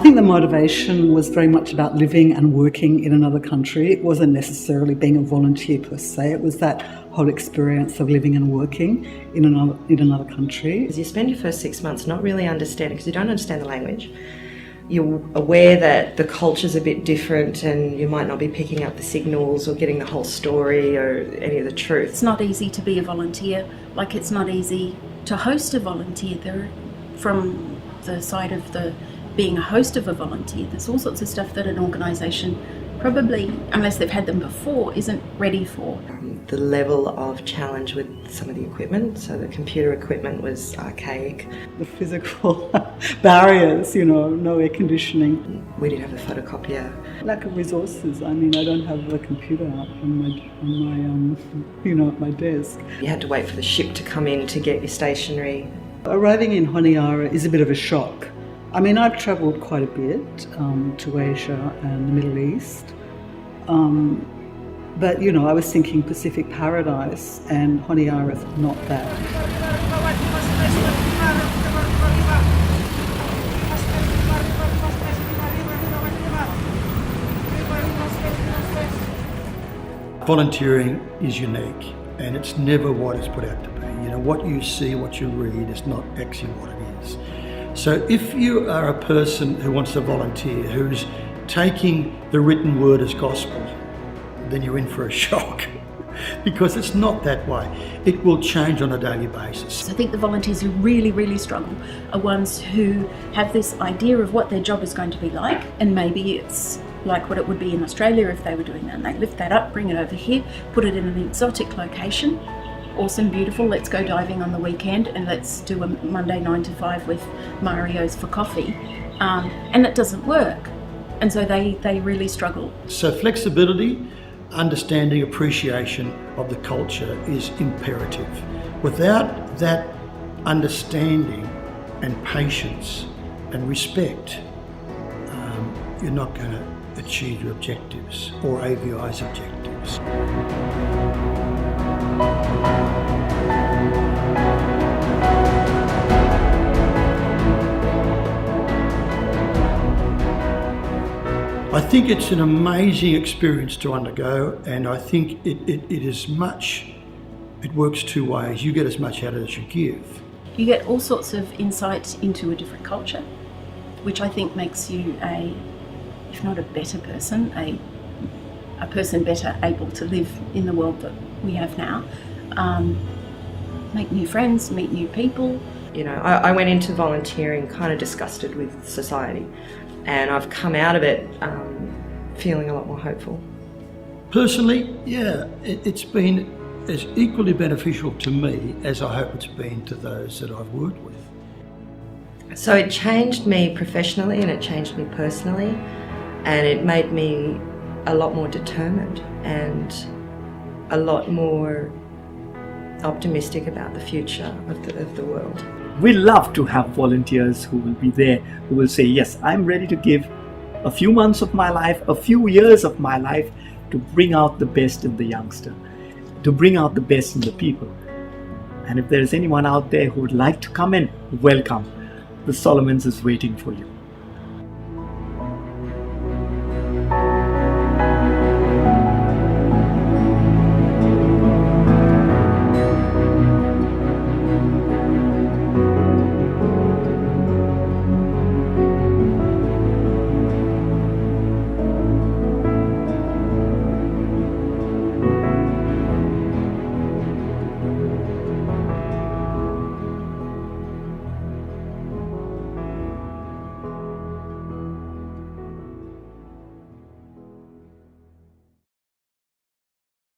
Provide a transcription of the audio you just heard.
think the motivation was very much about living and working in another country. It wasn't necessarily being a volunteer per se. It was that whole experience of living and working in another country. Because you spend your first 6 months not really understanding, because you don't understand the language. You're aware that the culture's a bit different and you might not be picking up the signals or getting the whole story or any of the truth. It's not easy to be a volunteer, like it's not easy to host a volunteer. From the side of being a host of a volunteer, there's all sorts of stuff that an organisation probably, unless they've had them before, isn't ready for. The level of challenge with some of the equipment, so the computer equipment was archaic. The physical barriers, no air conditioning. We did have a photocopier. Lack of resources. I mean, I don't have a computer up on my desk. You had to wait for the ship to come in to get your stationery. Arriving in Honiara is a bit of a shock. I mean, I've travelled quite a bit to Asia and the Middle East. But, I was thinking Pacific Paradise, and Honiara is not that. Volunteering is unique, and it's never what it's put out to be. What you see, what you read is not actually what it is. So if you are a person who wants to volunteer, who's taking the written word as gospel, then you're in for a shock because it's not that way. It will change on a daily basis. I think the volunteers who really, really struggle are ones who have this idea of what their job is going to be like, and maybe it's like what it would be in Australia if they were doing that. And they lift that up, bring it over here, put it in an exotic location. Awesome, beautiful, let's go diving on the weekend and let's do a Monday 9 to 5 with Mario's for coffee. And it doesn't work. And so they really struggle. So flexibility, understanding, appreciation of the culture is imperative. Without that understanding and patience and respect, you're not going to achieve your objectives or AVI's objectives. I think it's an amazing experience to undergo, and I think it works two ways. You get as much out of it as you give. You get all sorts of insight into a different culture, which I think makes you if not a better person, a person better able to live in the world that we have now. Make new friends, meet new people. I went into volunteering kind of disgusted with society, and I've come out of it feeling a lot more hopeful. Personally, yeah, it's been as equally beneficial to me as I hope it's been to those that I've worked with. So it changed me professionally and it changed me personally, and it made me a lot more determined and a lot more optimistic about the future of the world. We love to have volunteers who will be there, who will say, yes, I'm ready to give a few months of my life, a few years of my life to bring out the best in the youngster, to bring out the best in the people. And if there is anyone out there who would like to come in, welcome. The Solomons is waiting for you.